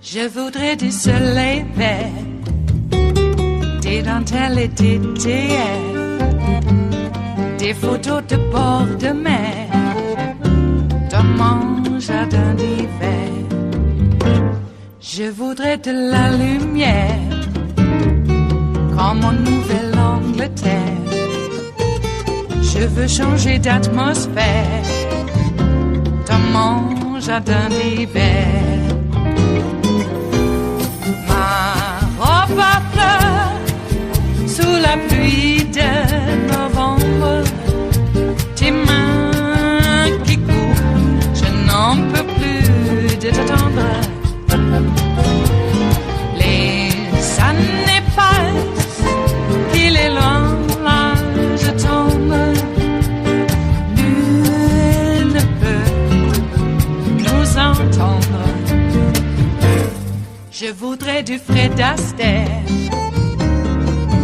Je voudrais du soleil vert, des dentelles et des théâtres, des photos de bord de mer, dans mon jardin d'hiver. Je voudrais de la lumière, comme en Nouvelle-Angleterre. Je veux changer d'atmosphère, dans mon jardin d'hiver. Ma fleur, sous la pluie de novembre, tes mains qui courent, je n'en peux plus de t'attendre. Les années passent, il est loin, là je tombe. Nul ne peut nous entendre. Je voudrais du Fred Astaire,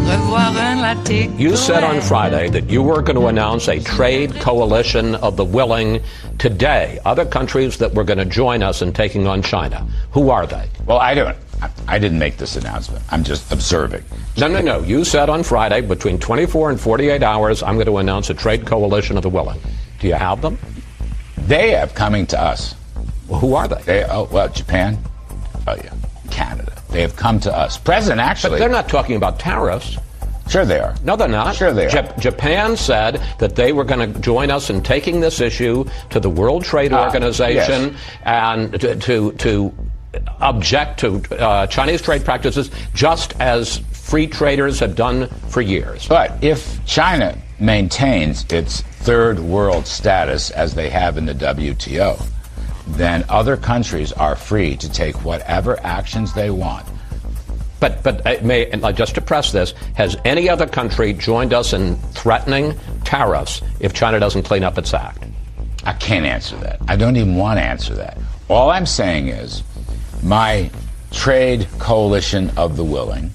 revoir un latte. You said on Friday that you were going to announce a trade coalition of the willing today. Other countries that were going to join us in taking on China. Who are they? Well, I didn't make this announcement. I'm just observing. No. You said on Friday, between 24 and 48 hours, I'm going to announce a trade coalition of the willing. Do you have them? They have coming to us. Well, who are they? Japan. Oh, yeah. Canada. They have come to us. President, actually. But they're not talking about tariffs. Sure they are. No, they're not. Sure they are. Japan said that they were going to join us in taking this issue to the World Trade Organization and to object to Chinese trade practices just as free traders have done for years. But if China maintains its third world status as they have in the WTO, then other countries are free to take whatever actions they want. But just to press this, has any other country joined us in threatening tariffs if China doesn't clean up its act? I can't answer that. I don't even want to answer that. All I'm saying is my trade coalition of the willing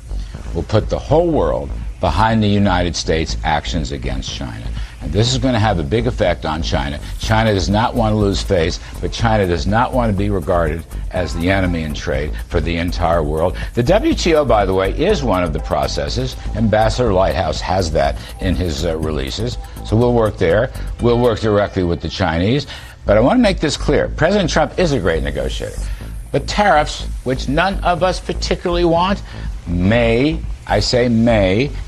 will put the whole world behind the United States' actions against China. And this is going to have a big effect on China. China does not want to lose face, but China does not want to be regarded as the enemy in trade for the entire world. The WTO, by the way, is one of the processes. Ambassador Lighthouse has that in his releases. So we'll work there. We'll work directly with the Chinese. But I want to make this clear. President Trump is a great negotiator. But tariffs, which none of us particularly want, may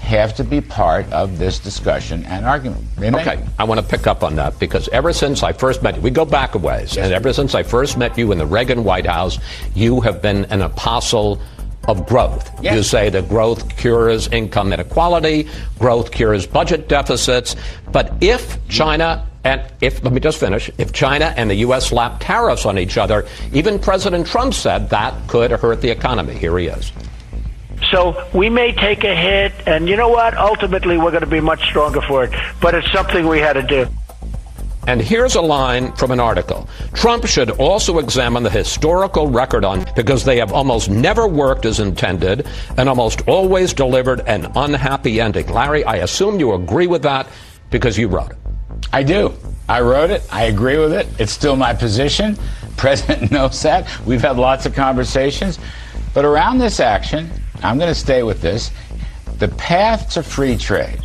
have to be part of this discussion and argument. Okay, I want to pick up on that because ever since I first met you, we go back a ways, and ever since I first met you in the Reagan White House, you have been an apostle of growth. Yes. You say that growth cures income inequality, growth cures budget deficits, but if China let me just finish. If China and the U.S. slap tariffs on each other, even President Trump said that could hurt the economy. Here he is. So we may take a hit, and you know what? Ultimately, we're going to be much stronger for it. But it's something we had to do. And here's a line from an article. Trump should also examine the historical record on because they have almost never worked as intended and almost always delivered an unhappy ending. Larry, I assume you agree with that because you wrote it. I do. I wrote it. I agree with it. It's still my position. President knows that. We've had lots of conversations. But around this action, I'm going to stay with this. The path to free trade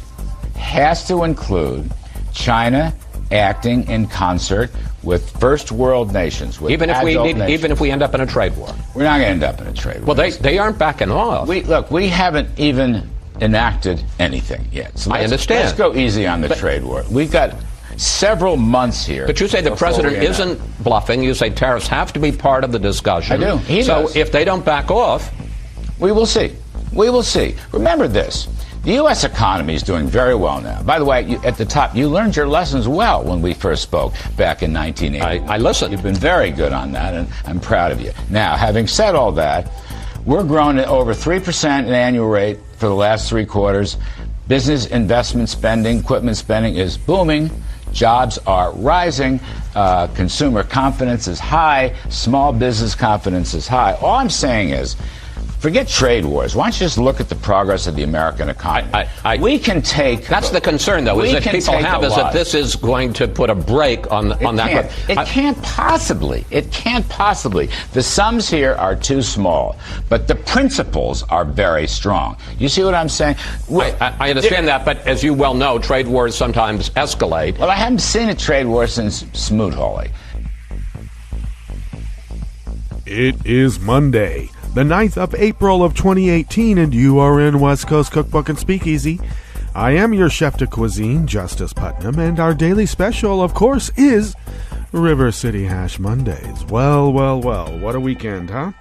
has to include China acting in concert with first world nations. With even if we end up in a trade war. We're not going to end up in a trade war. Well, they aren't backing off. We haven't even enacted anything yet. So I understand. Let's go easy on the trade war. We've got several months here. But you say the president isn't bluffing. You say tariffs have to be part of the discussion. I do. He does. If they don't back off, we will see. We will see. Remember this. The U.S. economy is doing very well now. By the way, at the top, you learned your lessons well when we first spoke back in 1980. I listened. You've been very good on that, and I'm proud of you. Now, having said all that, we're growing at over 3% in annual rate for the last 3 quarters. Business investment spending, equipment spending is booming. Jobs are rising. Consumer confidence is high. Small business confidence is high. All I'm saying is, forget trade wars. Why don't you just look at the progress of the American economy? We can take... That's the concern, though, is that people have is that this is going to put a brake on that growth. It can't possibly. It can't possibly. The sums here are too small, but the principles are very strong. You see what I'm saying? I understand that, but as you well know, trade wars sometimes escalate. Well, I haven't seen a trade war since Smoot-Hawley. It is Monday, the 9th of April of 2018, and you are in West Coast Cookbook and Speakeasy. I am your chef de cuisine, Justice Putnam, and our daily special, of course, is River City Hash Mondays. Well, what a weekend, huh?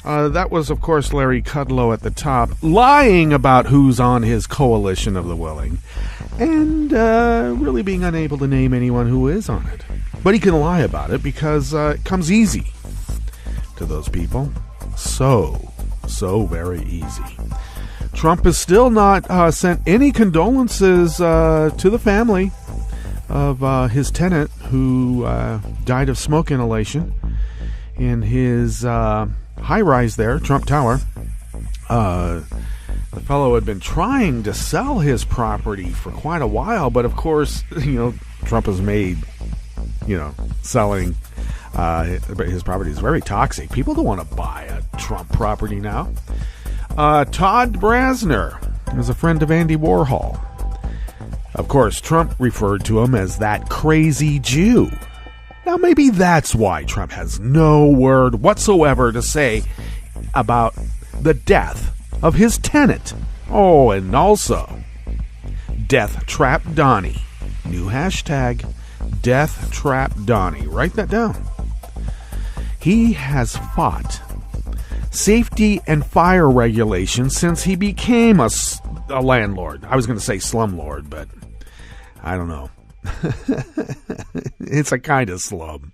That was, of course, Larry Kudlow at the top, lying about who's on his coalition of the willing, and really being unable to name anyone who is on it. But he can lie about it because it comes easy to those people. So very easy. Trump has still not sent any condolences to the family of his tenant who died of smoke inhalation in his high-rise there, Trump Tower. The fellow had been trying to sell his property for quite a while, but of course, Trump has made, selling his property is very toxic. People don't want to buy a Trump property now. Todd Brasner is a friend of Andy Warhol. Of course, Trump referred to him as that crazy Jew. Now, maybe that's why Trump has no word whatsoever to say about the death of his tenant. Oh, and also, Death Trap Donnie. New hashtag, Death Trap Donnie. Write that down. He has fought safety and fire regulations since he became a landlord. I was going to say slumlord, but I don't know. It's a kind of slum.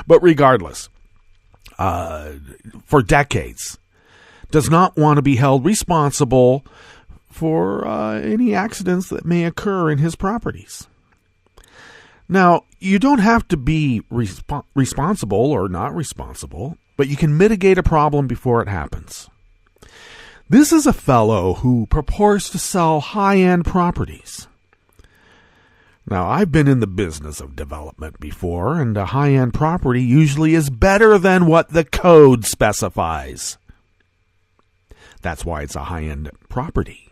But regardless, for decades, does not want to be held responsible for any accidents that may occur in his properties. Now, you don't have to be responsible or not responsible, but you can mitigate a problem before it happens. This is a fellow who purports to sell high-end properties. Now, I've been in the business of development before, and a high-end property usually is better than what the code specifies. That's why it's a high-end property.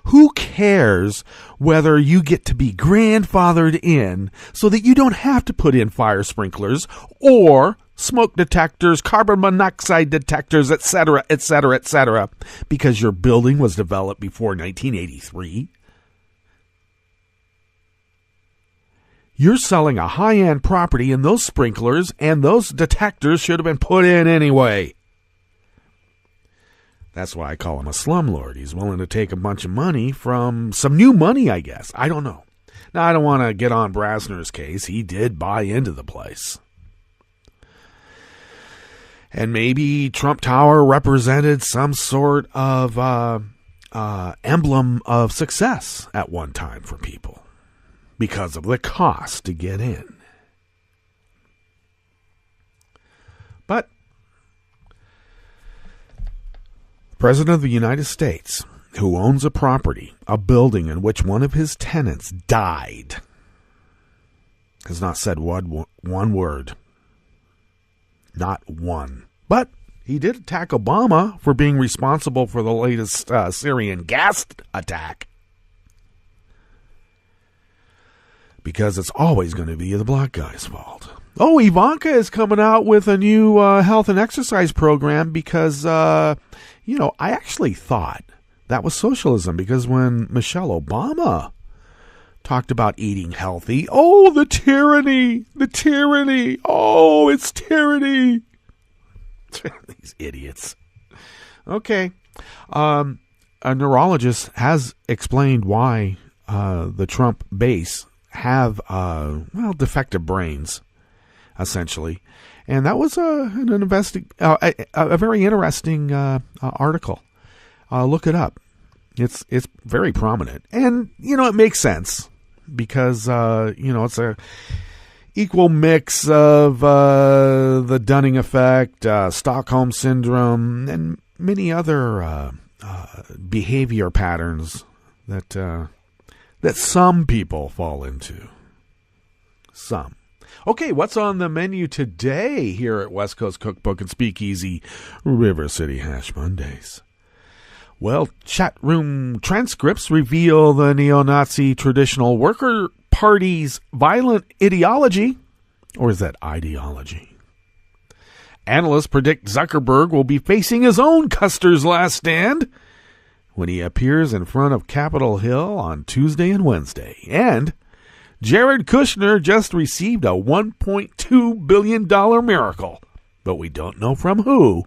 Who cares whether you get to be grandfathered in so that you don't have to put in fire sprinklers or smoke detectors, carbon monoxide detectors, etc., because your building was developed before 1983? You're selling a high-end property, and those sprinklers and those detectors should have been put in anyway. That's why I call him a slumlord. He's willing to take a bunch of money from some new money, I guess. I don't know. Now, I don't want to get on Brasner's case. He did buy into the place. And maybe Trump Tower represented some sort of emblem of success at one time for people because of the cost to get in. But President of the United States, who owns a property, a building in which one of his tenants died, has not said one word. Not one. But he did attack Obama for being responsible for the latest Syrian gas attack. Because it's always going to be the black guy's fault. Oh, Ivanka is coming out with a new health and exercise program because, I actually thought that was socialism because when Michelle Obama talked about eating healthy, oh, the tyranny, oh, it's tyranny. These idiots. Okay. A neurologist has explained why the Trump base have, defective brains, essentially. And that was a very interesting article. Look it up. It's very prominent. And, it makes sense because, it's a equal mix of the Dunning effect, Stockholm syndrome, and many other behavior patterns that some people fall into. Some. Okay, what's on the menu today here at West Coast Cookbook and Speakeasy, River City Hash Mondays? Well, chatroom transcripts reveal the neo-Nazi Traditional Worker Party's violent ideology. Or is that ideology? Analysts predict Zuckerberg will be facing his own Custer's last stand when he appears in front of Capitol Hill on Tuesday and Wednesday. And Jared Kushner just received a $1.2 billion miracle, but we don't know from who,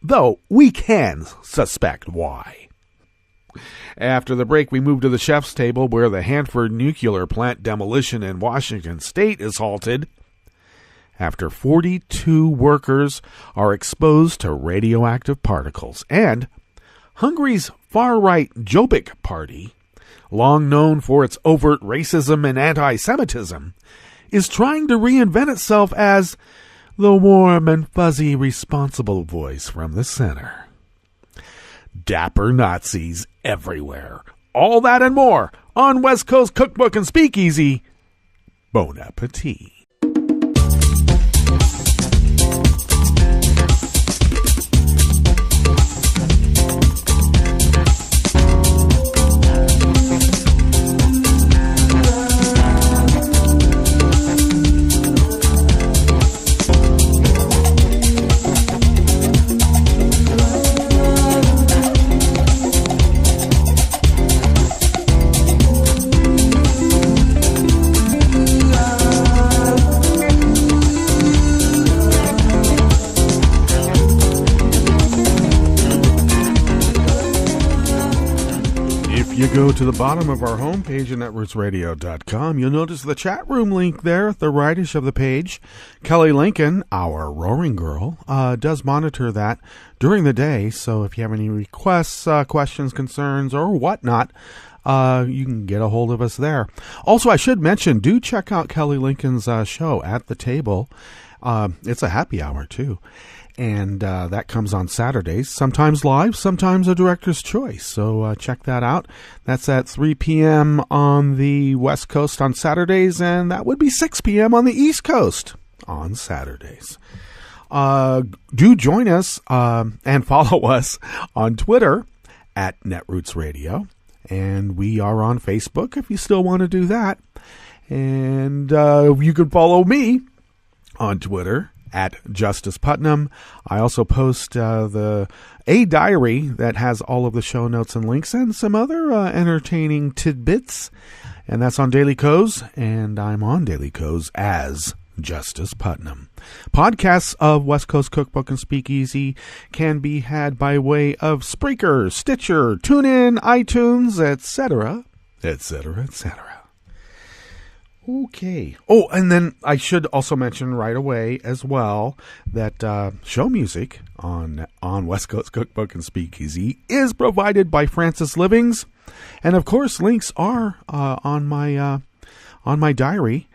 though we can suspect why. After the break, we move to the chef's table where the Hanford nuclear plant demolition in Washington state is halted after 42 workers are exposed to radioactive particles. And Hungary's far-right Jobbik party, long known for its overt racism and anti-Semitism, is trying to reinvent itself as the warm and fuzzy responsible voice from the center. Dapper Nazis everywhere. All that and more on West Coast Cookbook and Speakeasy. Bon appetit. Go to the bottom of our homepage at netrootsradio.com. You'll notice the chat room link there at the rightish of the page. Kelly Lincoln, our roaring girl, does monitor that during the day. So if you have any requests, questions, concerns, or whatnot, you can get a hold of us there. Also, I should mention, do check out Kelly Lincoln's show, At the Table. It's a happy hour, too. And that comes on Saturdays, sometimes live, sometimes a director's choice. So check that out. That's at 3 p.m. on the West Coast on Saturdays, and that would be 6 p.m. on the East Coast on Saturdays. Do join us and follow us on Twitter at Netroots Radio. And we are on Facebook if you still want to do that. And you can follow me on Twitter at Justice Putnam. I also post a diary that has all of the show notes and links and some other entertaining tidbits. And that's on Daily Co's, and I'm on Daily Co's as Justice Putnam. Podcasts of West Coast Cookbook and Speakeasy can be had by way of Spreaker, Stitcher, TuneIn, iTunes, etc., etc., etc. Okay. Oh, and then I should also mention right away as well that show music on West Coast Cookbook and Speakeasy is provided by Francis Livings, and of course links are on my diary.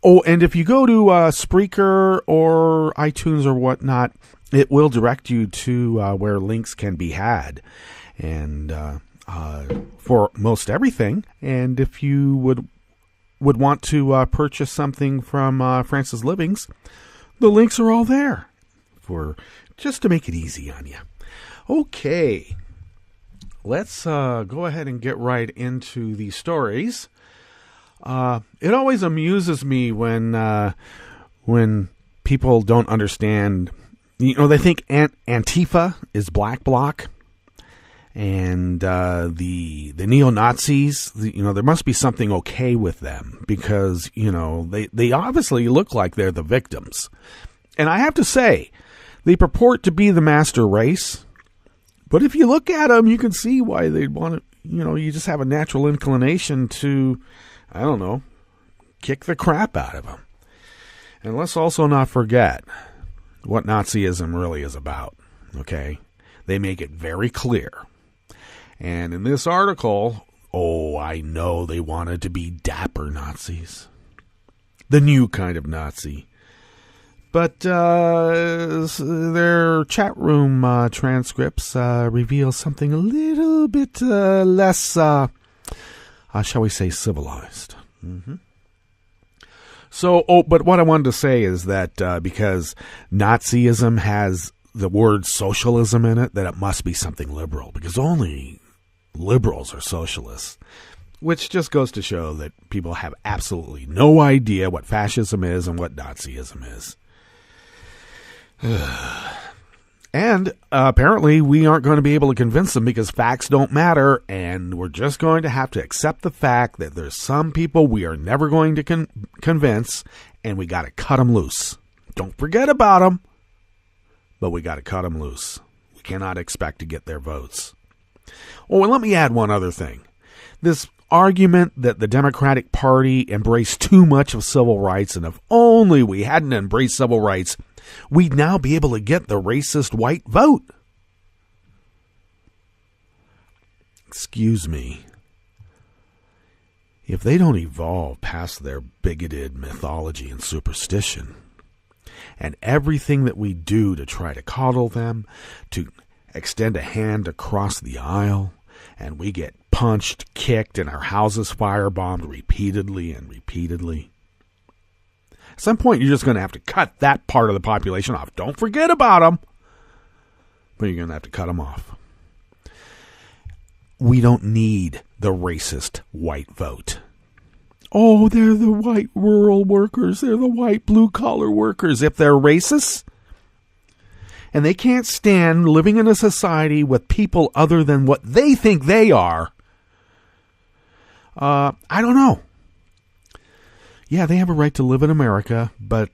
Oh, and if you go to Spreaker or iTunes or whatnot, it will direct you to where links can be had, and for most everything. And if you would want to purchase something from Francis Livings, the links are all there for just to make it easy on you. Okay, let's go ahead and get right into the stories. It always amuses me when people don't understand. They think Antifa is Black Bloc. And the neo-Nazis, there must be something okay with them because, they obviously look like they're the victims. And I have to say, they purport to be the master race. But if you look at them, you can see why they'd want to, you just have a natural inclination to, kick the crap out of them. And let's also not forget what Nazism really is about, okay? They make it very clear. And in this article, I know they wanted to be dapper Nazis. The new kind of Nazi. But their chat room transcripts reveal something a little bit less, shall we say, civilized. Mm-hmm. So, but what I wanted to say is that because Nazism has the word socialism in it, that it must be something liberal, because only liberals are socialists, which just goes to show that people have absolutely no idea what fascism is and what Nazism is. And apparently we aren't going to be able to convince them because facts don't matter, and we're just going to have to accept the fact that there's some people we are never going to convince, and we got to cut them loose. Don't forget about them, but we got to cut them loose. We cannot expect to get their votes. Oh, and let me add one other thing. This argument that the Democratic Party embraced too much of civil rights, and if only we hadn't embraced civil rights, we'd now be able to get the racist white vote. Excuse me. If they don't evolve past their bigoted mythology and superstition, and everything that we do to try to coddle them, to extend a hand across the aisle, and we get punched, kicked, and our houses firebombed repeatedly and repeatedly. At some point, you're just going to have to cut that part of the population off. Don't forget about them, but you're going to have to cut them off. We don't need the racist white vote. Oh, they're the white rural workers. They're the white blue-collar workers. If they're racist, and they can't stand living in a society with people other than what they think they are, I don't know. Yeah, they have a right to live in America, but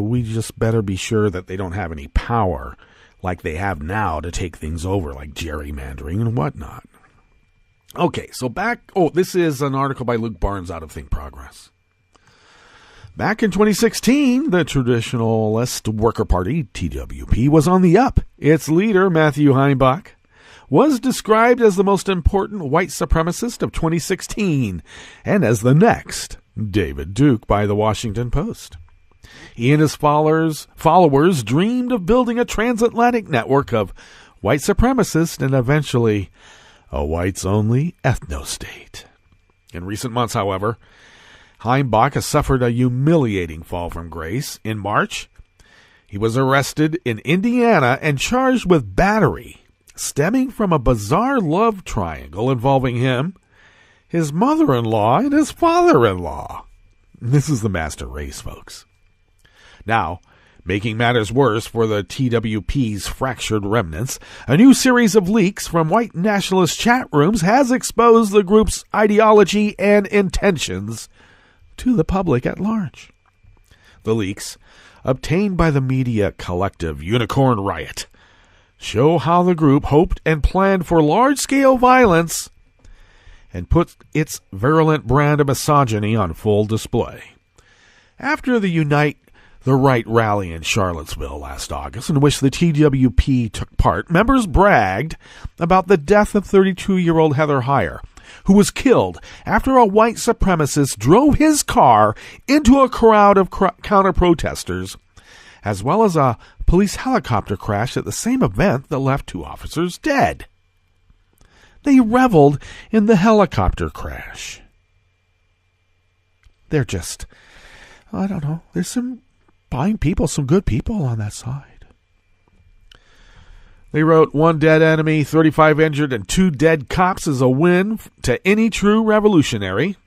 we just better be sure that they don't have any power like they have now to take things over, like gerrymandering and whatnot. Okay, so this is an article by Luke Barnes out of Think Progress. Back in 2016, the Traditionalist Worker Party, TWP, was on the up. Its leader, Matthew Heimbach, was described as the most important white supremacist of 2016 and as the next David Duke by the Washington Post. He and his followers dreamed of building a transatlantic network of white supremacists and eventually a whites-only ethno-state. In recent months, however, Heimbach has suffered a humiliating fall from grace. In March, he was arrested in Indiana and charged with battery, stemming from a bizarre love triangle involving him, his mother-in-law, and his father-in-law. This is the master race, folks. Now, making matters worse for the TWP's fractured remnants, a new series of leaks from white nationalist chat rooms has exposed the group's ideology and intentions to the public at large. The leaks, obtained by the media collective Unicorn Riot, show how the group hoped and planned for large-scale violence and put its virulent brand of misogyny on full display. After the Unite the Right rally in Charlottesville last August, in which the TWP took part, members bragged about the death of 32-year-old Heather Heyer, who was killed after a white supremacist drove his car into a crowd of counter-protesters, as well as a police helicopter crash at the same event that left 2 officers dead. They reveled in the helicopter crash. They're just, I don't know, there's some fine people, some good people on that side. They wrote, 1 dead enemy, 35 injured, and 2 dead cops is a win to any true revolutionary.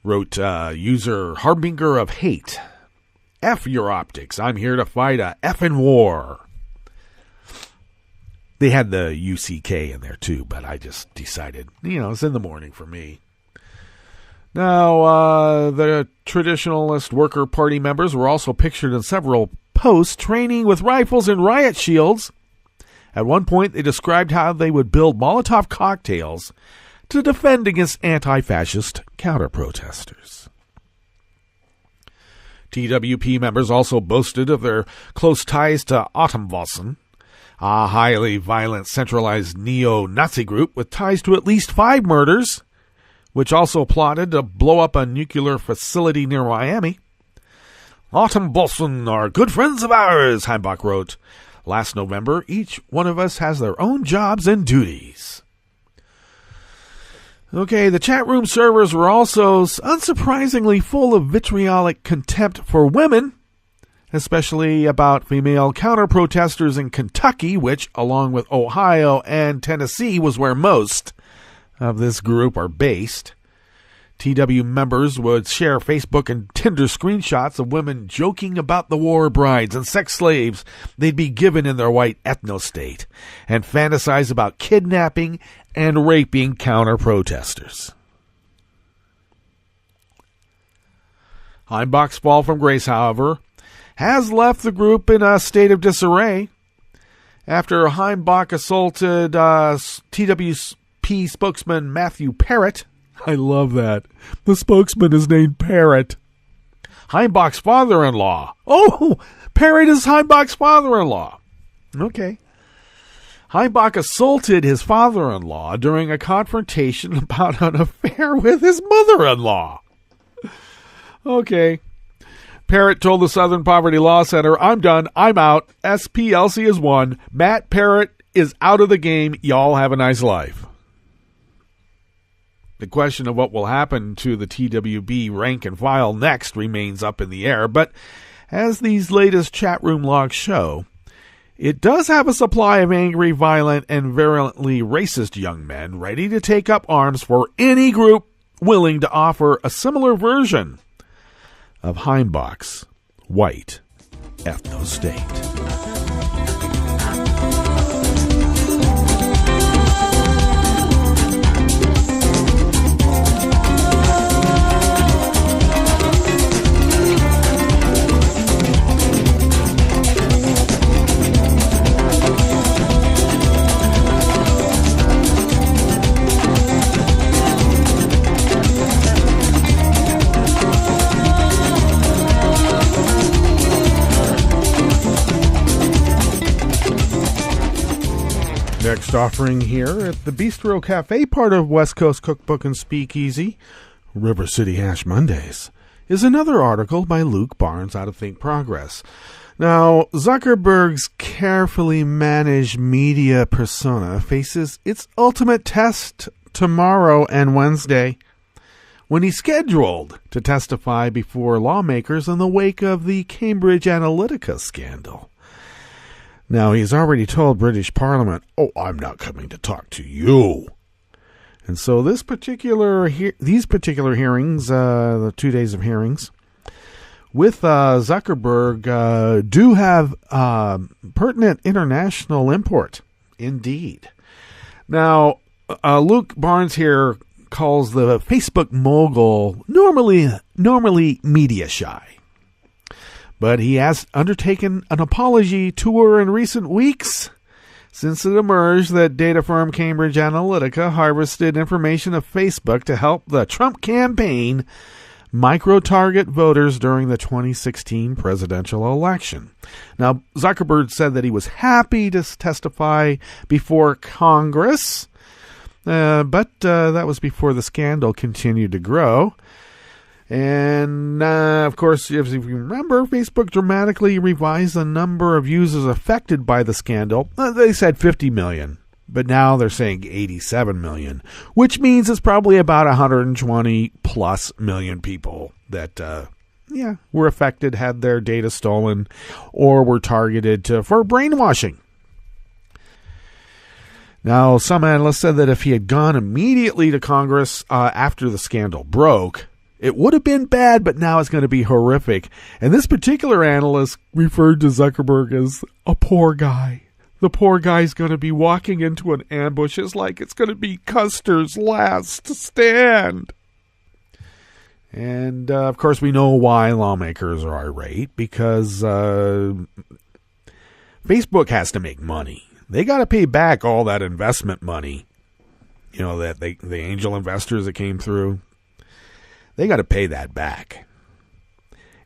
Wrote user Harbinger of Hate. F your optics. I'm here to fight a effing war. They had the UCK in there too, but I just decided, it's in the morning for me. Now, the Traditionalist Worker Party members were also pictured in several posts training with rifles and riot shields. At one point, they described how they would build Molotov cocktails to defend against anti-fascist counter-protesters. TWP members also boasted of their close ties to Atomwaffen, a highly violent centralized neo-Nazi group with ties to at least 5 murders, which also plotted to blow up a nuclear facility near Miami. Autumn Bolson are good friends of ours, Heimbach wrote. Last November, each one of us has their own jobs and duties. Okay, the chat room servers were also unsurprisingly full of vitriolic contempt for women, especially about female counter-protesters in Kentucky, which, along with Ohio and Tennessee, was where most of this group are based. TW members would share Facebook and Tinder screenshots of women joking about the war brides and sex slaves they'd be given in their white ethno-state, and fantasize about kidnapping and raping counter-protesters. Heimbach's fall from grace, however, has left the group in a state of disarray after Heimbach assaulted TWP spokesman Matthew Parrott. I love that. The spokesman is named Parrott. Heimbach's father-in-law. Oh, Parrott is Heimbach's father-in-law. Okay. Heimbach assaulted his father-in-law during a confrontation about an affair with his mother-in-law. Okay. Parrott told the Southern Poverty Law Center, "I'm done. I'm out. SPLC is won. Matt Parrott is out of the game. Y'all have a nice life." The question of what will happen to the TWB rank and file next remains up in the air, but as these latest chat room logs show, it does have a supply of angry, violent, and virulently racist young men ready to take up arms for any group willing to offer a similar version of Heimbach's white ethno-state. Next offering here at the Bistro Cafe, part of West Coast Cookbook and Speakeasy, River City Hash Mondays, is another article by Luke Barnes out of Think Progress. Now, Zuckerberg's carefully managed media persona faces its ultimate test tomorrow and Wednesday, when he's scheduled to testify before lawmakers in the wake of the Cambridge Analytica scandal. Now, he's already told British Parliament, "Oh, I'm not coming to talk to you." And so these particular hearings, the 2 days of hearings, with Zuckerberg do have pertinent international import, indeed. Now, Luke Barnes here calls the Facebook mogul normally media shy. But he has undertaken an apology tour in recent weeks since it emerged that data firm Cambridge Analytica harvested information of Facebook to help the Trump campaign micro-target voters during the 2016 presidential election. Now, Zuckerberg said that he was happy to testify before Congress, but that was before the scandal continued to grow. And, of course, if you remember, Facebook dramatically revised the number of users affected by the scandal. They said 50 million, but now they're saying 87 million, which means it's probably about 120 plus million people that, were affected, had their data stolen, or were targeted for brainwashing. Now, some analysts said that if he had gone immediately to Congress after the scandal broke, it would have been bad, but now it's going to be horrific. And this particular analyst referred to Zuckerberg as a poor guy. The poor guy's going to be walking into an ambush. It's like it's going to be Custer's last stand. And, of course, we know why lawmakers are irate, because Facebook has to make money. They got to pay back all that investment money, that the angel investors that came through. They got to pay that back.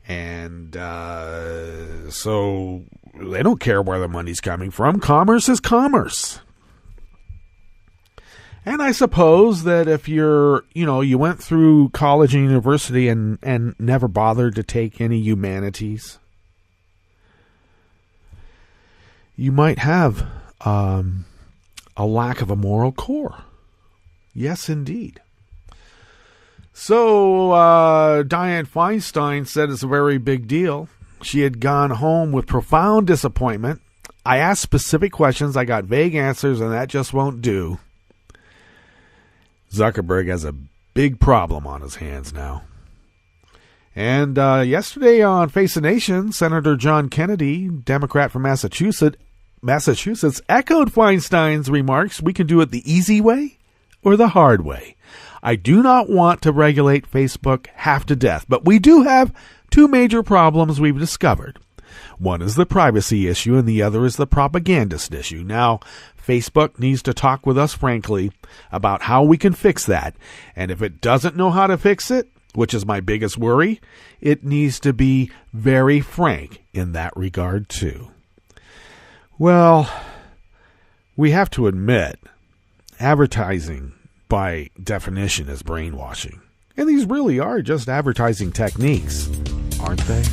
And so they don't care where the money's coming from. Commerce is commerce. And I suppose that if you went through college and university and never bothered to take any humanities, you might have a lack of a moral core. Yes, indeed. So Dianne Feinstein said it's a very big deal. She had gone home with profound disappointment. I asked specific questions. I got vague answers, and that just won't do. Zuckerberg has a big problem on his hands now. And yesterday on Face the Nation, Senator John Kennedy, Democrat from Massachusetts, echoed Feinstein's remarks. We can do it the easy way or the hard way. I do not want to regulate Facebook half to death, but we do have two major problems we've discovered. One is the privacy issue, and the other is the propagandist issue. Now, Facebook needs to talk with us frankly about how we can fix that. And if it doesn't know how to fix it, which is my biggest worry, it needs to be very frank in that regard too. Well, we have to admit, advertising by definition is brainwashing. And these really are just advertising techniques, aren't they?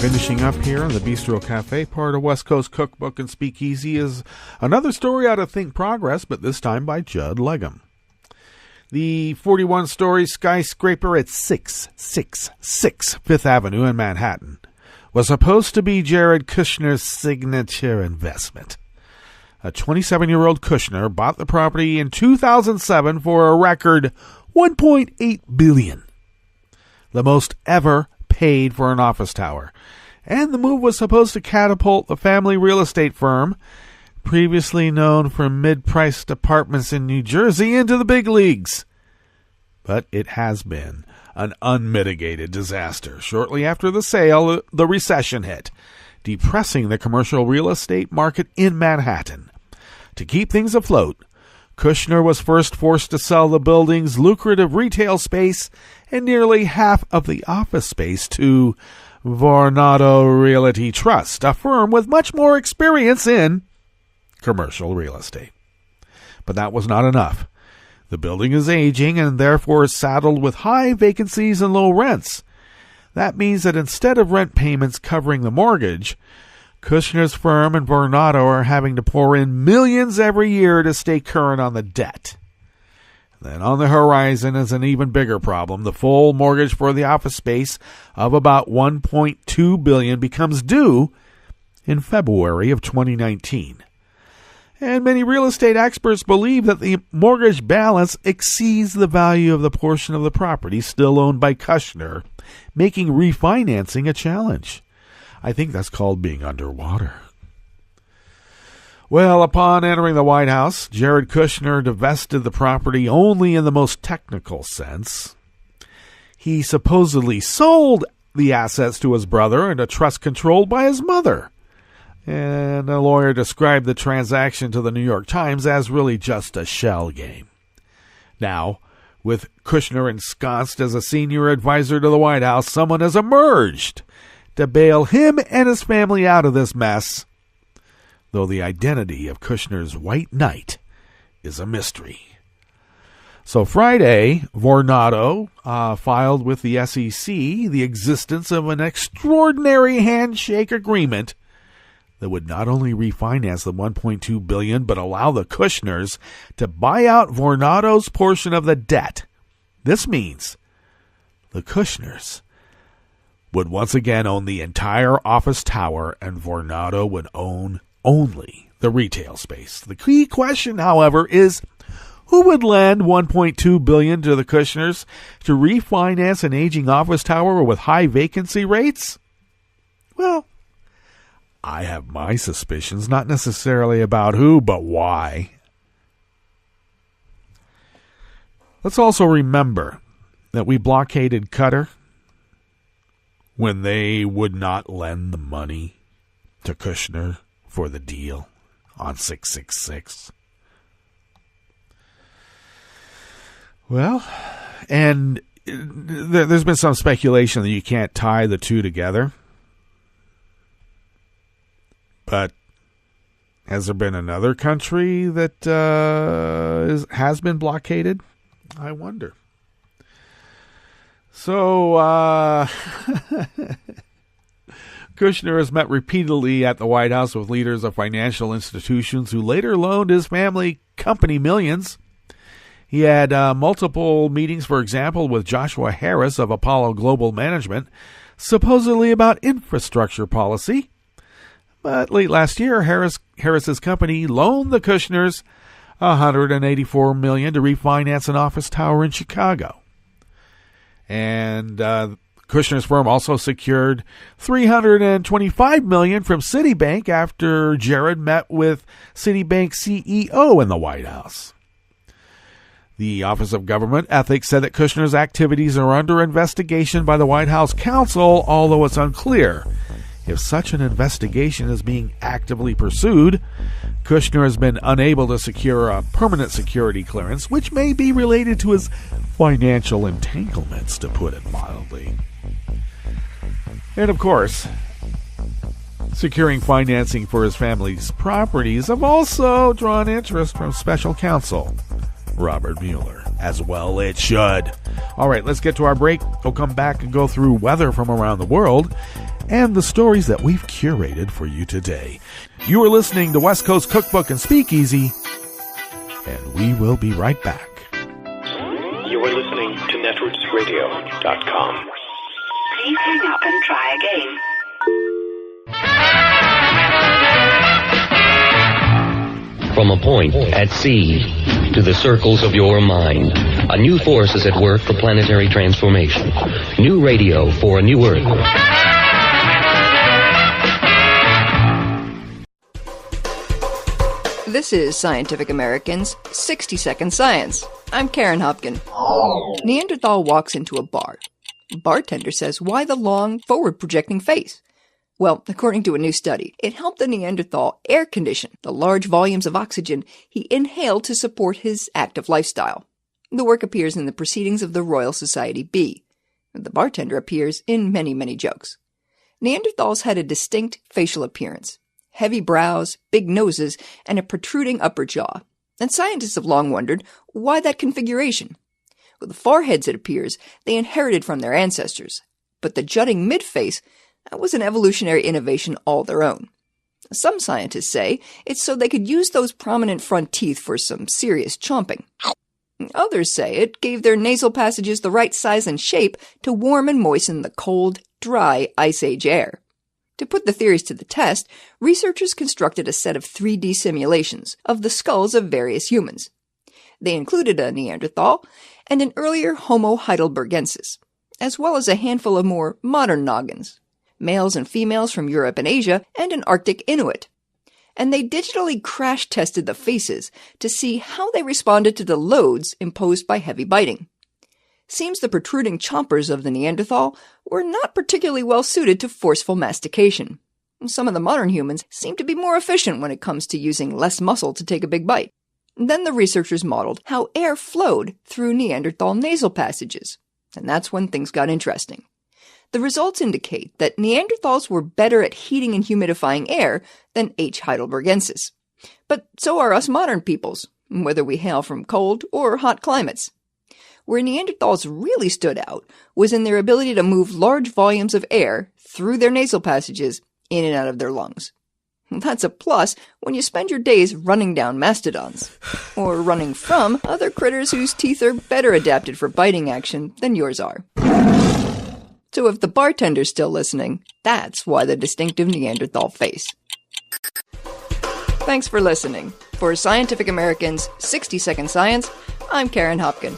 Finishing up here in the Bistro Cafe, part of West Coast Cookbook and Speakeasy, is another story out of Think Progress, but this time by Judd Legum. The 41-story skyscraper at 666 Fifth Avenue in Manhattan was supposed to be Jared Kushner's signature investment. A 27-year-old Kushner bought the property in 2007 for a record $1.8 billion, the most ever paid for an office tower. And the move was supposed to catapult the family real estate firm, previously known for mid-priced apartments in New Jersey, into the big leagues. But it has been an unmitigated disaster. Shortly after the sale, the recession hit, depressing the commercial real estate market in Manhattan. To keep things afloat, Kushner was first forced to sell the building's lucrative retail space and nearly half of the office space to Vornado Realty Trust, a firm with much more experience in commercial real estate. But that was not enough. The building is aging and therefore is saddled with high vacancies and low rents. That means that instead of rent payments covering the mortgage, Kushner's firm and Vornado are having to pour in millions every year to stay current on the debt. Then on the horizon is an even bigger problem. The full mortgage for the office space of about $1.2 billion becomes due in February of 2019. And many real estate experts believe that the mortgage balance exceeds the value of the portion of the property still owned by Kushner, making refinancing a challenge. I think that's called being underwater. Well, upon entering the White House, Jared Kushner divested the property only in the most technical sense. He supposedly sold the assets to his brother in a trust controlled by his mother. And a lawyer described the transaction to the New York Times as really just a shell game. Now, with Kushner ensconced as a senior advisor to the White House, someone has emerged to bail him and his family out of this mess, though the identity of Kushner's White Knight is a mystery. So Friday, Vornado filed with the SEC the existence of an extraordinary handshake agreement that would not only refinance the $1.2 billion, but allow the Kushners to buy out Vornado's portion of the debt. This means the Kushners would once again own the entire office tower, and Vornado would own only the retail space. The key question, however, is who would lend $1.2 billion to the Kushners to refinance an aging office tower with high vacancy rates? Well, I have my suspicions, not necessarily about who, but why. Let's also remember that we blockaded Qatar when they would not lend the money to Kushner for the deal on 666. Well, and there's been some speculation that you can't tie the two together. But has there been another country that has been blockaded? I wonder. So, Kushner has met repeatedly at the White House with leaders of financial institutions who later loaned his family company millions. He had multiple meetings, for example, with Joshua Harris of Apollo Global Management, supposedly about infrastructure policy. But late last year, Harris's company loaned the Kushners $184 million to refinance an office tower in Chicago. And Kushner's firm also secured $325 million from Citibank after Jared met with Citibank CEO in the White House. The Office of Government Ethics said that Kushner's activities are under investigation by the White House counsel, although it's unclear if such an investigation is being actively pursued. Kushner has been unable to secure a permanent security clearance, which may be related to his financial entanglements, to put it mildly. And of course, securing financing for his family's properties have also drawn interest from special counsel Robert Mueller. As well it should. All right, let's get to our break. We'll come back and go through weather from around the world and the stories that we've curated for you today. You are listening to West Coast Cookbook and Speakeasy, and we will be right back. You are listening to netrootsradio.com. Please hang up and try again. From a point at sea to the circles of your mind, a new force is at work for planetary transformation. New radio for a new Earth. This is Scientific American's 60-Second Science. I'm Karen Hopkin. Neanderthal walks into a bar. Bartender says, "Why the long, forward-projecting face?" Well, according to a new study, it helped the Neanderthal air condition the large volumes of oxygen he inhaled to support his active lifestyle. The work appears in the Proceedings of the Royal Society B. The bartender appears in many, many jokes. Neanderthals had a distinct facial appearance. Heavy brows, big noses, and a protruding upper jaw. And scientists have long wondered, why that configuration? With the foreheads, it appears, they inherited from their ancestors. But the jutting mid-face, that was an evolutionary innovation all their own. Some scientists say it's so they could use those prominent front teeth for some serious chomping. Others say it gave their nasal passages the right size and shape to warm and moisten the cold, dry Ice Age air. To put the theories to the test, researchers constructed a set of 3D simulations of the skulls of various humans. They included a Neanderthal and an earlier Homo heidelbergensis, as well as a handful of more modern noggins, males and females from Europe and Asia, and an Arctic Inuit. And they digitally crash-tested the faces to see how they responded to the loads imposed by heavy biting. Seems the protruding chompers of the Neanderthal were not particularly well suited to forceful mastication. Some of the modern humans seem to be more efficient when it comes to using less muscle to take a big bite. Then the researchers modeled how air flowed through Neanderthal nasal passages. And that's when things got interesting. The results indicate that Neanderthals were better at heating and humidifying air than H. heidelbergensis. But so are us modern peoples, whether we hail from cold or hot climates. Where Neanderthals really stood out was in their ability to move large volumes of air through their nasal passages in and out of their lungs. That's a plus when you spend your days running down mastodons. Or running from other critters whose teeth are better adapted for biting action than yours are. So if the bartender's still listening, that's why the distinctive Neanderthal face. Thanks for listening. For Scientific American's 60-Second Science, I'm Karen Hopkin.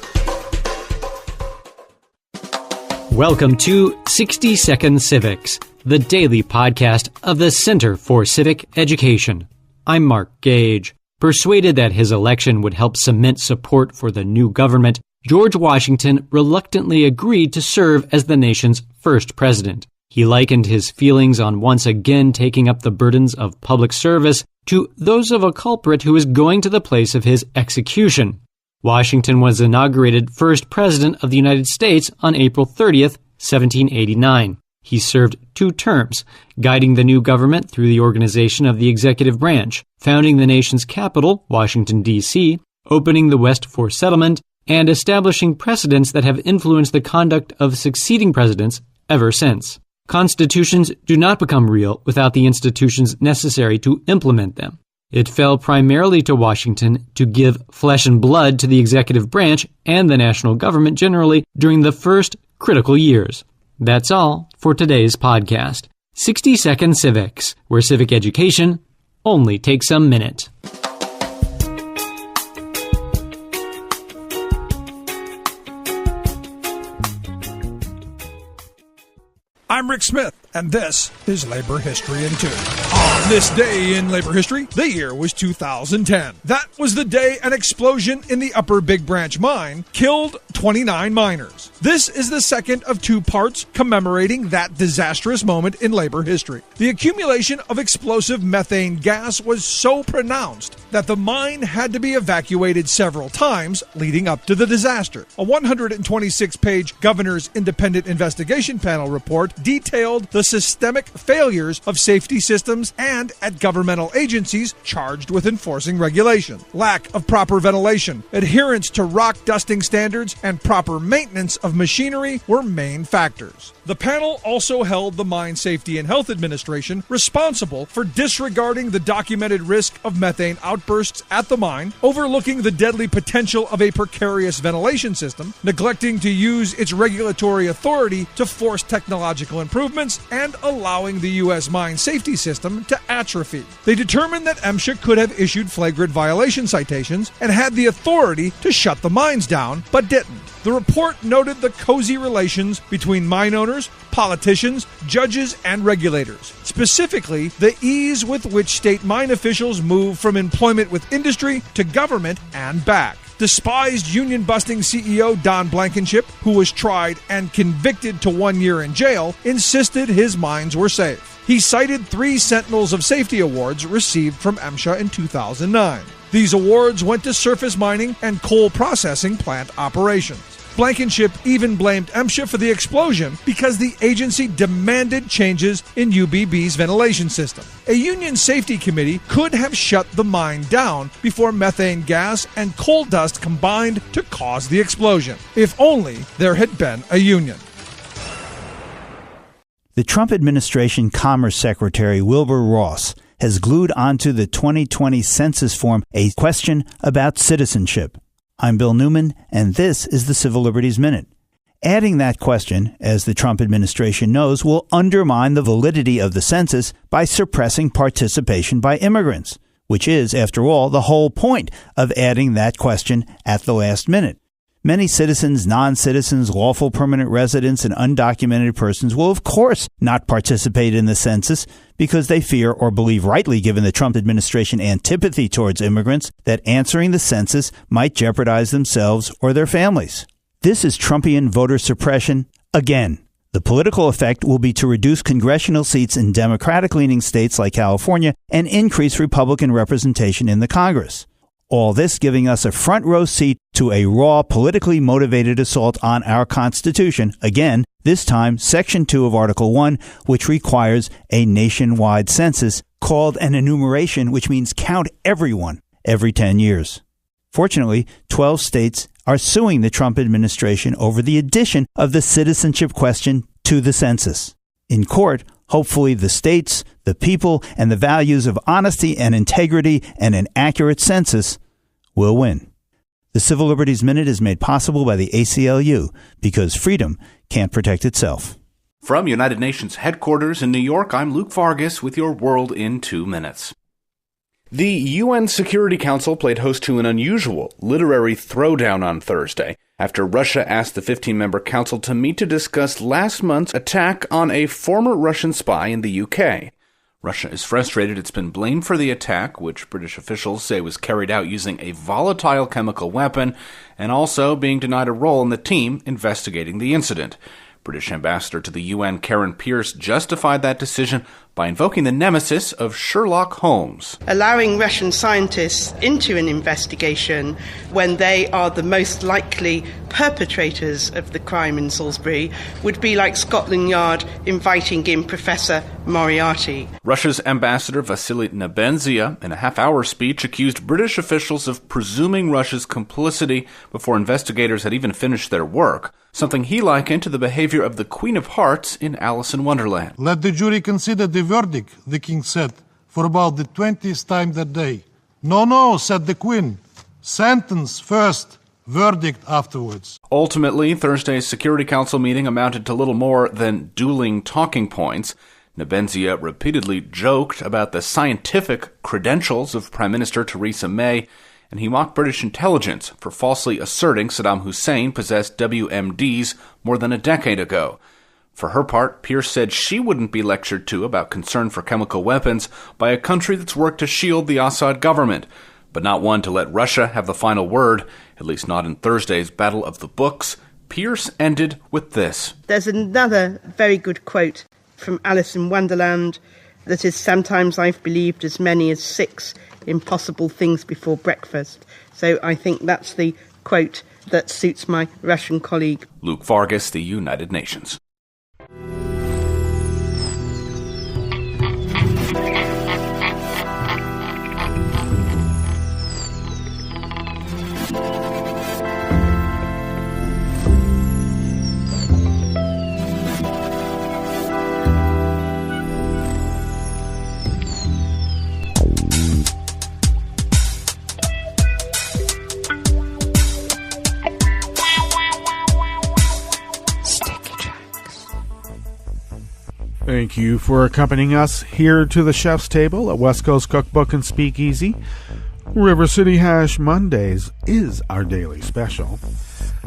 Welcome to 60-Second Civics, the daily podcast of the Center for Civic Education. I'm Mark Gage. Persuaded that his election would help cement support for the new government, George Washington reluctantly agreed to serve as the nation's first president. He likened his feelings on once again taking up the burdens of public service to those of a culprit who is going to the place of his execution. Washington was inaugurated first president of the United States on April 30th, 1789. He served 2 terms, guiding the new government through the organization of the executive branch, founding the nation's capital, Washington, D.C., opening the West for settlement, and establishing precedents that have influenced the conduct of succeeding presidents ever since. Constitutions do not become real without the institutions necessary to implement them. It fell primarily to Washington to give flesh and blood to the executive branch and the national government generally during the first critical years. That's all for today's podcast. 60-Second Civics, where civic education only takes a minute. I'm Rick Smith, and this is Labor History in 2. On this day in labor history, the year was 2010. That was the day an explosion in the Upper Big Branch mine killed 29 miners. This is the second of 2 parts commemorating that disastrous moment in labor history. The accumulation of explosive methane gas was so pronounced that the mine had to be evacuated several times leading up to the disaster. A 126-page Governor's Independent Investigation Panel report detailed the systemic failures of safety systems and at governmental agencies charged with enforcing regulation. Lack of proper ventilation, adherence to rock dusting standards, and proper maintenance of machinery were main factors. The panel also held the Mine Safety and Health Administration responsible for disregarding the documented risk of methane outbursts at the mine, overlooking the deadly potential of a precarious ventilation system, neglecting to use its regulatory authority to force technological improvements, and allowing the U.S. mine safety system to atrophy. They determined that MSHA could have issued flagrant violation citations and had the authority to shut the mines down, but didn't. The report noted the cozy relations between mine owners, politicians, judges, and regulators. Specifically, the ease with which state mine officials move from employment with industry to government and back. Despised union-busting CEO Don Blankenship, who was tried and convicted to 1 year in jail, insisted his mines were safe. He cited 3 Sentinels of Safety Awards received from MSHA in 2009. These awards went to surface mining and coal processing plant operations. Blankenship even blamed MSHA for the explosion because the agency demanded changes in UBB's ventilation system. A union safety committee could have shut the mine down before methane gas and coal dust combined to cause the explosion, if only there had been a union. The Trump administration Commerce Secretary Wilbur Ross has glued onto the 2020 census form a question about citizenship. I'm Bill Newman, and this is the Civil Liberties Minute. Adding that question, as the Trump administration knows, will undermine the validity of the census by suppressing participation by immigrants, which is, after all, the whole point of adding that question at the last minute. Many citizens, non-citizens, lawful permanent residents, and undocumented persons will, of course, not participate in the census because they fear or believe rightly, given the Trump administration antipathy towards immigrants, that answering the census might jeopardize themselves or their families. This is Trumpian voter suppression again. The political effect will be to reduce congressional seats in Democratic-leaning states like California and increase Republican representation in the Congress. All this giving us a front row seat to a raw, politically motivated assault on our Constitution, again, this time Section 2 of Article 1, which requires a nationwide census called an enumeration, which means count everyone every 10 years. Fortunately, 12 states are suing the Trump administration over the addition of the citizenship question to the census. In court, Hopefully the states, the people, and the values of honesty and integrity and an accurate census will win. The Civil Liberties Minute is made possible by the ACLU because freedom can't protect itself. From United Nations headquarters in New York, I'm Luke Vargas with your World in 2 Minutes. The UN Security Council played host to an unusual literary throwdown on Thursday after Russia asked the 15-member council to meet to discuss last month's attack on a former Russian spy in the UK. Russia is frustrated it's been blamed for the attack, which British officials say was carried out using a volatile chemical weapon, and also being denied a role in the team investigating the incident. British Ambassador to the UN Karen Pierce justified that decision by invoking the nemesis of Sherlock Holmes. Allowing Russian scientists into an investigation when they are the most likely perpetrators of the crime in Salisbury would be like Scotland Yard inviting in Professor Moriarty. Russia's Ambassador Vasily Nebenzia, in a half-hour speech, accused British officials of presuming Russia's complicity before investigators had even finished their work, something he likened to the behavior of the Queen of Hearts in Alice in Wonderland. Let the jury consider the verdict, the king said, for about the 20th time that day. No, said the Queen. Sentence first, verdict afterwards. Ultimately, Thursday's Security Council meeting amounted to little more than dueling talking points. Nebenzia repeatedly joked about the scientific credentials of Prime Minister Theresa May, and he mocked British intelligence for falsely asserting Saddam Hussein possessed WMDs more than a decade ago. For her part, Pierce said she wouldn't be lectured to about concern for chemical weapons by a country that's worked to shield the Assad government, but not one to let Russia have the final word, at least not in Thursday's Battle of the Books. Pierce ended with this. There's another very good quote from Alice in Wonderland that is, sometimes I've believed as many as 6 impossible things before breakfast. So I think that's the quote that suits my Russian colleague. Luke Vargas, The United Nations. Thank you for accompanying us here to the chef's table at West Coast Cookbook and Speakeasy. River City Hash Mondays is our daily special.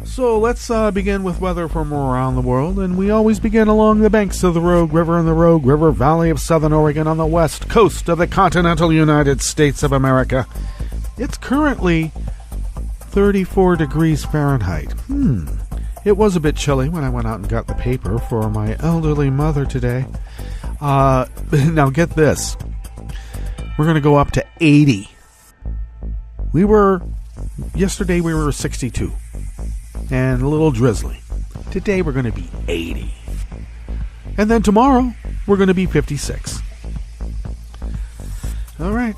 So let's begin with weather from around the world, and we always begin along the banks of the Rogue River in the Rogue River Valley of Southern Oregon on the west coast of the continental United States of America. It's currently 34 degrees Fahrenheit. It was a bit chilly when I went out and got the paper for my elderly mother today. Now get this. We're going to go up to 80. Yesterday we were 62. And a little drizzly. Today we're going to be 80. And then tomorrow we're going to be 56. All right.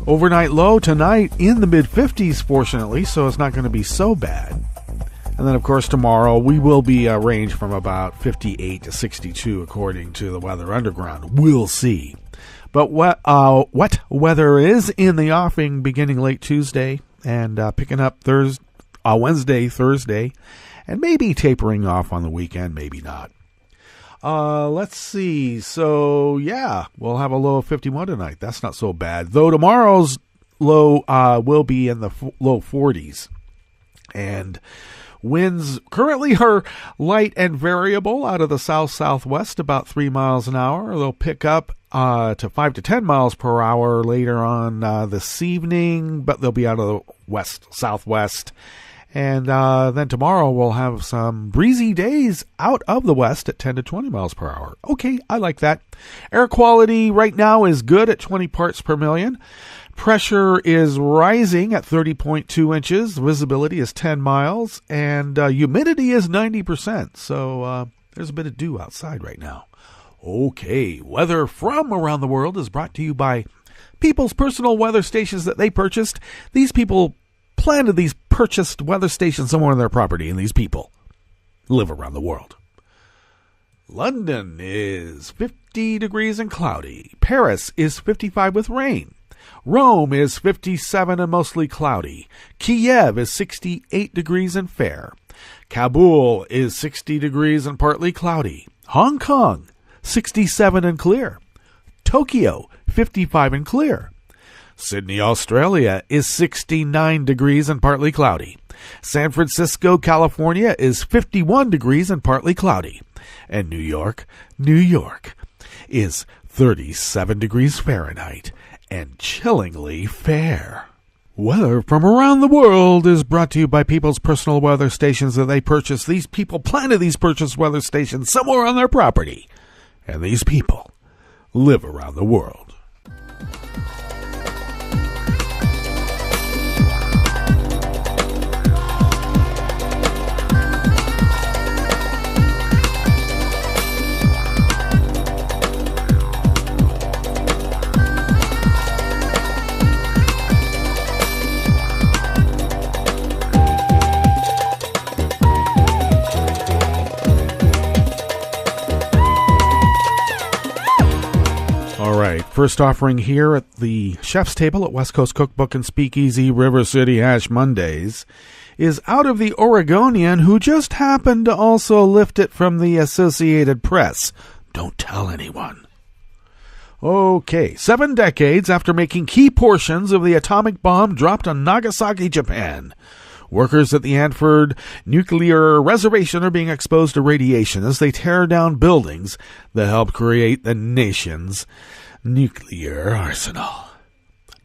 Overnight low tonight in the mid-50s, fortunately, so it's not going to be so bad. And then, of course, tomorrow we will be a range from about 58 to 62, according to the Weather Underground. We'll see. But wet weather is in the offing beginning late Tuesday and picking up Wednesday, Thursday, and maybe tapering off on the weekend, maybe not. Let's see. So, yeah, we'll have a low of 51 tonight. That's not so bad. Though tomorrow's low will be in the low 40s. And winds currently are light and variable out of the south-southwest, about 3 miles an hour. They'll pick up to 5 to 10 miles per hour later on this evening, but they'll be out of the west-southwest. And then tomorrow we'll have some breezy days out of the west at 10 to 20 miles per hour. Okay, I like that. Air quality right now is good at 20 parts per million. Pressure is rising at 30.2 inches. Visibility is 10 miles. And humidity is 90%. So there's a bit of dew outside right now. Okay, weather from around the world is brought to you by people's personal weather stations that they purchased. These people planted these purchased weather stations somewhere on their property, and these people live around the world. London is 50 degrees and cloudy. Paris is 55 with rain. Rome is 57 and mostly cloudy. Kiev is 68 degrees and fair. Kabul is 60 degrees and partly cloudy. Hong Kong, 67 and clear. Tokyo, 55 and clear. Sydney, Australia is 69 degrees and partly cloudy. San Francisco, California is 51 degrees and partly cloudy. And New York is 37 degrees Fahrenheit and chillingly fair. Weather from around the world is brought to you by people's personal weather stations that they purchased. These people planted these purchased weather stations somewhere on their property. And these people live around the world. First offering here at the chef's table at West Coast Cookbook and Speakeasy River City Hash Mondays is out of the Oregonian, who just happened to also lift it from the Associated Press. Don't tell anyone. Okay, 7 decades after making key portions of the atomic bomb dropped on Nagasaki, Japan, workers at the Hanford nuclear reservation are being exposed to radiation as they tear down buildings that helped create the nation's nuclear arsenal.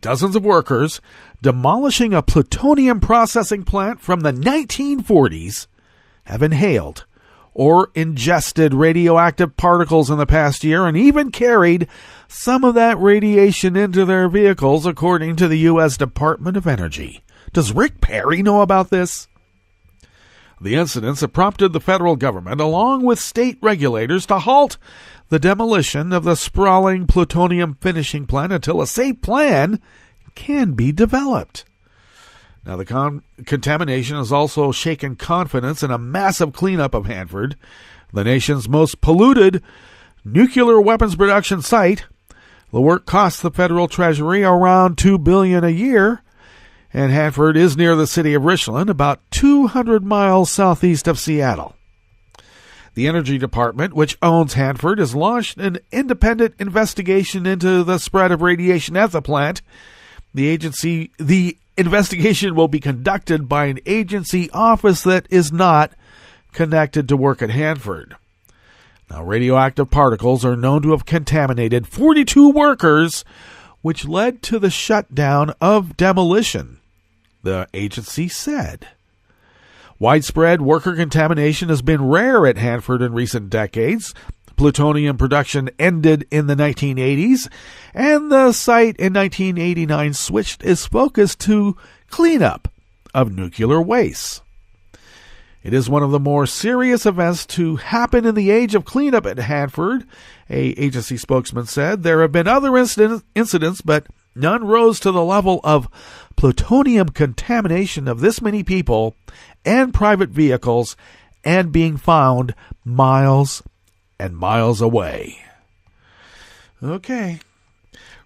Dozens of workers demolishing a plutonium processing plant from the 1940s have inhaled or ingested radioactive particles in the past year and even carried some of that radiation into their vehicles, according to the U.S. Department of Energy. Does Rick Perry know about this? The incidents have prompted the federal government, along with state regulators, to halt the demolition of the sprawling plutonium finishing plant until a safe plan can be developed. Now, the contamination has also shaken confidence in a massive cleanup of Hanford, the nation's most polluted nuclear weapons production site. The work costs the federal treasury around $2 billion a year, and Hanford is near the city of Richland, about 200 miles southeast of Seattle. The Energy Department, which owns Hanford, has launched an independent investigation into the spread of radiation at the plant. The investigation will be conducted by an agency office that is not connected to work at Hanford. Now, radioactive particles are known to have contaminated 42 workers, which led to the shutdown of demolition, the agency said. Widespread worker contamination has been rare at Hanford in recent decades. Plutonium production ended in the 1980s, and the site in 1989 switched its focus to cleanup of nuclear waste. It is one of the more serious events to happen in the age of cleanup at Hanford, a agency spokesman said. There have been other incidents, but none rose to the level of plutonium contamination of this many people and private vehicles and being found miles and miles away. Okay.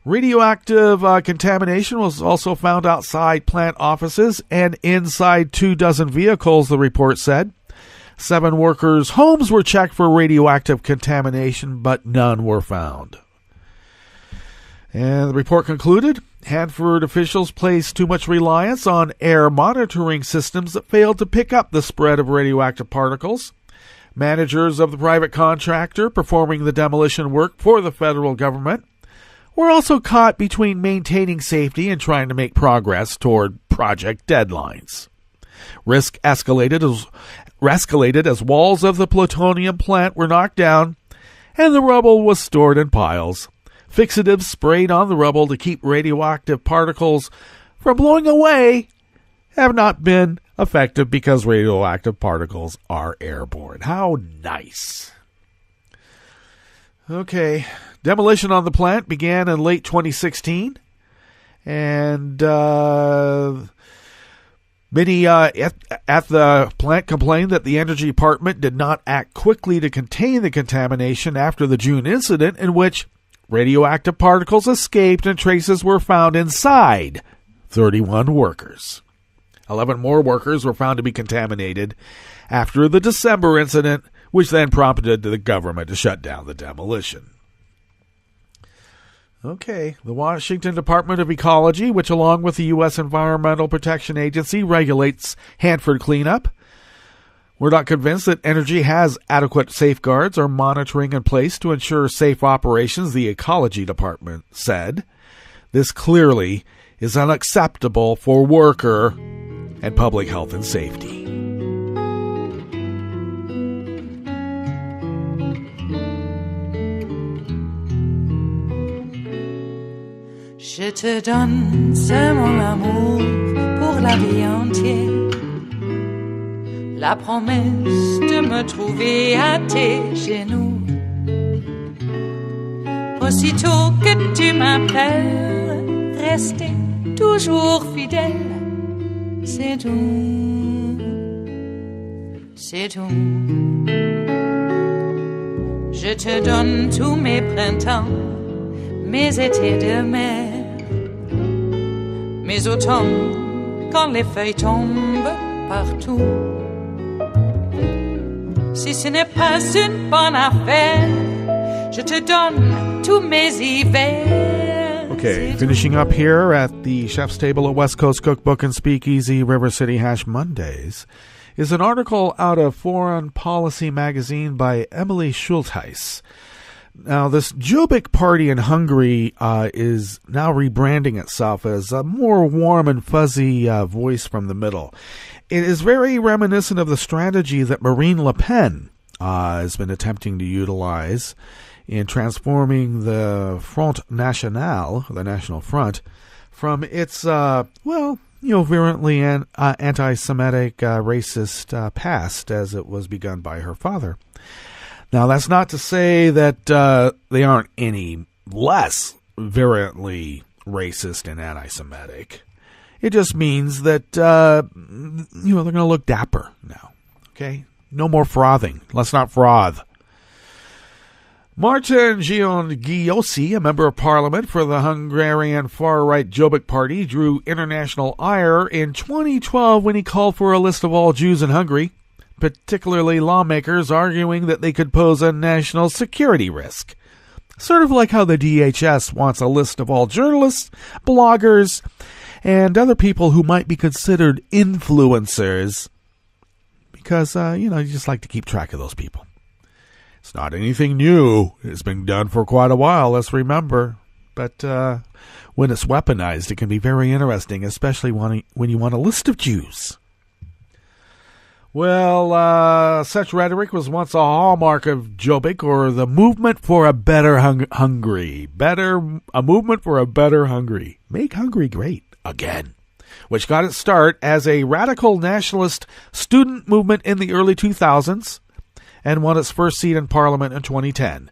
Radioactive contamination was also found outside plant offices and inside 24 vehicles, the report said. 7 workers' homes were checked for radioactive contamination, but none were found. And the report concluded, Hanford officials placed too much reliance on air monitoring systems that failed to pick up the spread of radioactive particles. Managers of the private contractor performing the demolition work for the federal government were also caught between maintaining safety and trying to make progress toward project deadlines. Risk escalated as walls of the plutonium plant were knocked down and the rubble was stored in piles. Fixatives sprayed on the rubble to keep radioactive particles from blowing away have not been effective because radioactive particles are airborne. How nice. Okay. Demolition on the plant began in late 2016, and Many at the plant complained that the Energy Department did not act quickly to contain the contamination after the June incident, in which radioactive particles escaped and traces were found inside 31 workers. 11 more workers were found to be contaminated after the December incident, which then prompted the government to shut down the demolition. Okay, the Washington Department of Ecology, which along with the U.S. Environmental Protection Agency regulates Hanford cleanup. We're not convinced that Energy has adequate safeguards or monitoring in place to ensure safe operations, the Ecology Department said. This clearly is unacceptable for worker and public health and safety. Je te donne c'est mon amour pour la vie entière. La promesse de me trouver à tes genoux. Aussitôt que tu m'appelles, rester toujours fidèle. C'est tout, c'est tout. Je te donne tous mes printemps, mes étés de mer. Mes automnes, quand les feuilles tombent partout. Si ce n'est pas une bonne affaire, je te donne tous mes hivers. Okay, finishing up here at the Chef's Table at West Coast Cookbook and Speakeasy River City Hash Mondays is an article out of Foreign Policy magazine by Emily Schultheis. Now, this Jobbik party in Hungary is now rebranding itself as a more warm and fuzzy voice from the middle. It is very reminiscent of the strategy that Marine Le Pen has been attempting to utilize in transforming the Front National, the National Front, from its, virulently anti-Semitic, racist past as it was begun by her father. Now, that's not to say that they aren't any less virulently racist and anti-Semitic. It just means that, they're going to look dapper now. Okay? No more frothing. Let's not froth. Martin Giongiosi, a member of parliament for the Hungarian far-right Jobbik party, drew international ire in 2012 when he called for a list of all Jews in Hungary, particularly lawmakers arguing that they could pose a national security risk. Sort of like how the DHS wants a list of all journalists, bloggers, and other people who might be considered influencers because, you just like to keep track of those people. It's not anything new. It's been done for quite a while, let's remember. But when it's weaponized, it can be very interesting, especially when you want a list of Jews. Well, such rhetoric was once a hallmark of Jobbik, or the movement for a better Hungary. A movement for a better Hungary. Make Hungary great again. Which got its start as a radical nationalist student movement in the early 2000s and won its first seat in parliament in 2010.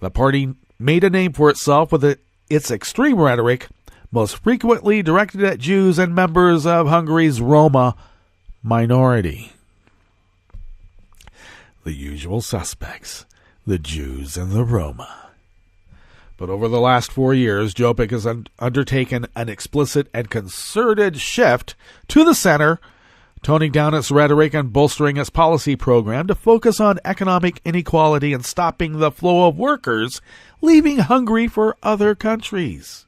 The party made a name for itself with its extreme rhetoric, most frequently directed at Jews and members of Hungary's Roma minority. The usual suspects, the Jews and the Roma. But over the last 4 years, Jobbik has undertaken an explicit and concerted shift to the center, toning down its rhetoric and bolstering its policy program to focus on economic inequality and stopping the flow of workers leaving Hungary for other countries.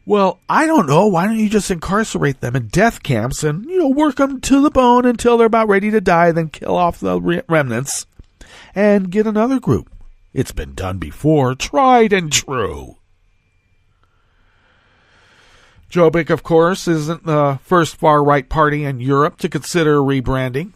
Well, I don't know. Why don't you just incarcerate them in death camps and, work them to the bone until they're about ready to die, then kill off the remnants and get another group? It's been done before, tried and true. Jobbik, of course, isn't the first far-right party in Europe to consider rebranding.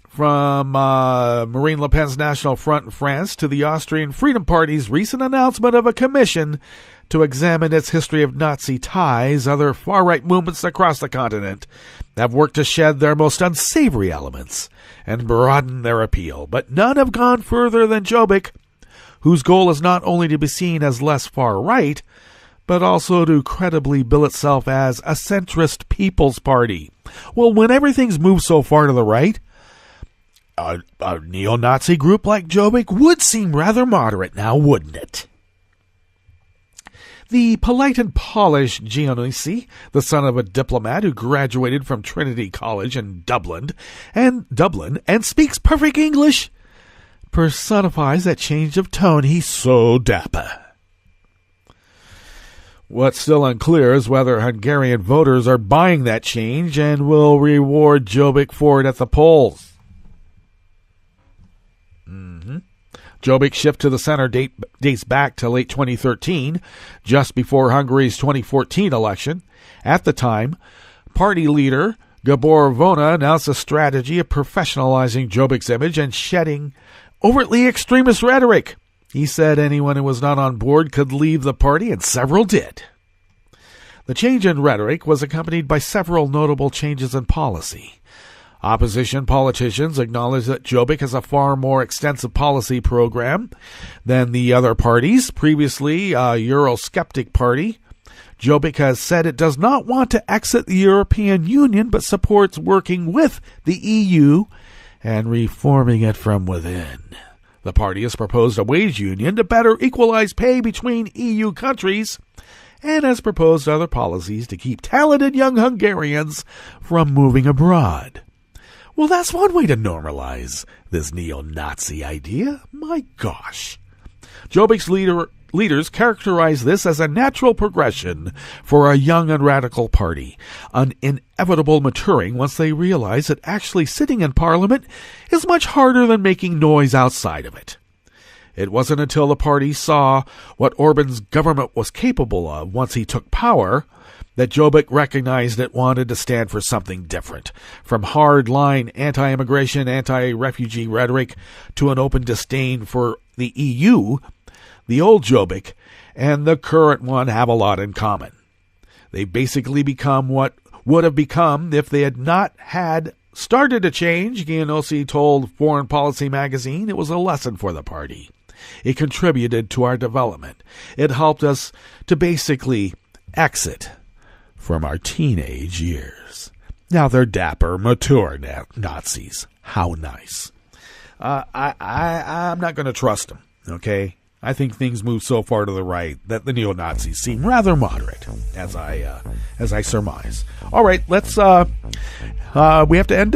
From Marine Le Pen's National Front in France to the Austrian Freedom Party's recent announcement of a commission to examine its history of Nazi ties, other far-right movements across the continent have worked to shed their most unsavory elements and broaden their appeal. But none have gone further than Jobbik, whose goal is not only to be seen as less far-right, but also to credibly bill itself as a centrist people's party. Well, when everything's moved so far to the right, a neo-Nazi group like Jobbik would seem rather moderate now, wouldn't it? The polite and polished Giannussi, the son of a diplomat who graduated from Trinity College in Dublin and speaks perfect English, personifies that change of tone. He's so dapper. What's still unclear is whether Hungarian voters are buying that change and will reward Jobbik for it at the polls. Jobbik's shift to the center dates back to late 2013, just before Hungary's 2014 election. At the time, party leader Gabor Vona announced a strategy of professionalizing Jobbik's image and shedding overtly extremist rhetoric. He said anyone who was not on board could leave the party, and several did. The change in rhetoric was accompanied by several notable changes in policy. Opposition politicians acknowledge that Jobbik has a far more extensive policy program than the other parties. Previously, a Eurosceptic party, Jobbik has said it does not want to exit the European Union, but supports working with the EU and reforming it from within. The party has proposed a wage union to better equalize pay between EU countries and has proposed other policies to keep talented young Hungarians from moving abroad. Well, that's one way to normalize this neo-Nazi idea. My gosh. Jobbik's leaders characterize this as a natural progression for a young and radical party, an inevitable maturing once they realize that actually sitting in Parliament is much harder than making noise outside of it. It wasn't until the party saw what Orban's government was capable of once he took power that Jobbik recognized it wanted to stand for something different, from hard-line anti-immigration, anti-refugee rhetoric to an open disdain for the EU. The old Jobbik and the current one have a lot in common. They basically become what would have become if they had not had started a change. Giannussi told Foreign Policy magazine it was a lesson for the party. It contributed to our development. It helped us to basically exit from our teenage years. Now they're dapper, mature Nazis. How nice. I'm not going to trust them, okay? I think things move so far to the right that the neo-Nazis seem rather moderate, as I surmise. All right, let's. We have to end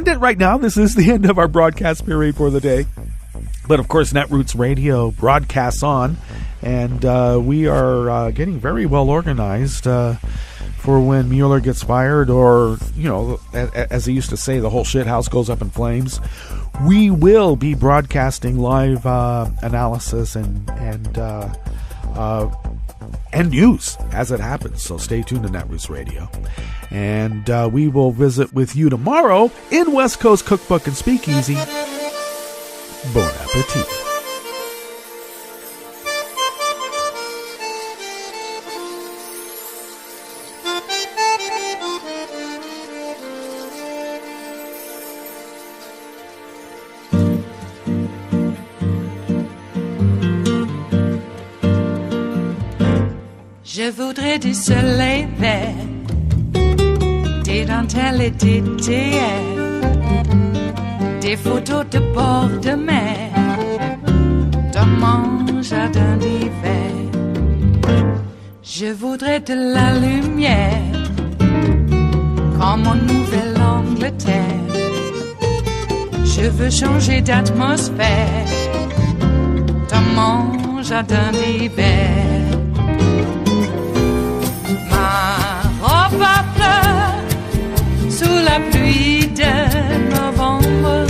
it right now. This is the end of our broadcast period for the day. But of course, Netroots Radio broadcasts on, and we are getting very well organized for when Mueller gets fired, or, you know, as they used to say, the whole shit house goes up in flames. We will be broadcasting live analysis and news as it happens. So stay tuned to Netroots Radio. And we will visit with you tomorrow in West Coast Cookbook and Speakeasy. Bon appetit. Je voudrais du soleil vert, des dentelles et des théâtres, des photos de bord de mer, dans mon jardin d'hiver. Je voudrais de la lumière, comme en Nouvelle-Angleterre. Je veux changer d'atmosphère, dans mon jardin d'hiver. À fleurs sous la pluie de novembre,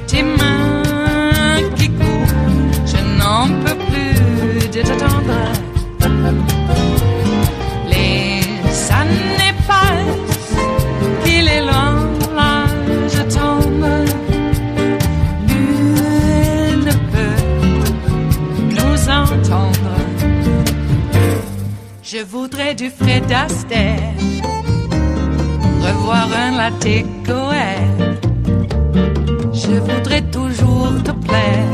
tes mains qui courent, je n'en peux plus de t'attendre. Les années passent, qu'il est loin, là je tombe. Nul ne peut nous entendre. Je voudrais du Fred Astaire, revoir un latte Goël. Je voudrais toujours te plaire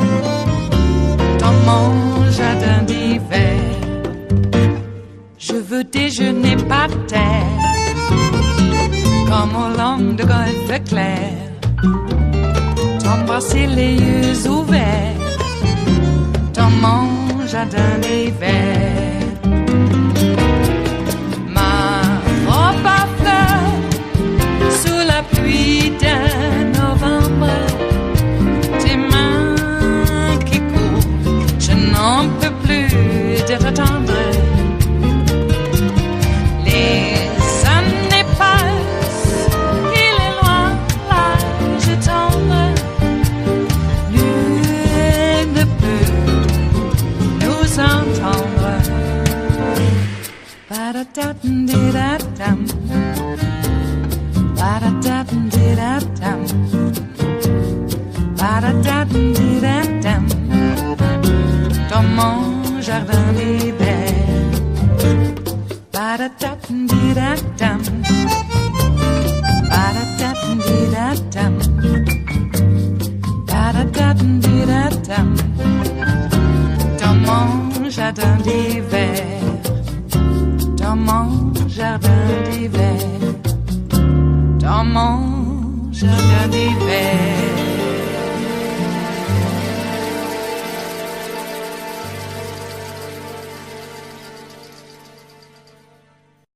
dans mon jardin d'hiver. par terre, comme au long de golfe clair, t'embrasser les yeux ouverts dans mon jardin d'hiver. Ma robe à fleurs sous la pluie de novembre, tes mains qui courent, je n'en peux plus de t'attendre. Les années passent, il est loin l'âge tendre, nul ne peut nous entendre. Ba-da-da-dum-di-da-dum, ba-da-da-dum-di-da-dum, ba-da-da-dum-di-da-dum, dans mon jardin d'hiver. Ba-da-da-dum-di-da-dum, ba-da-da-dum-di-da-dum, ba-da-da-dum-di-da-dum, dans mon jardin d'hiver. Dans mon jardin d'hiver, dans mon jardin d'hiver.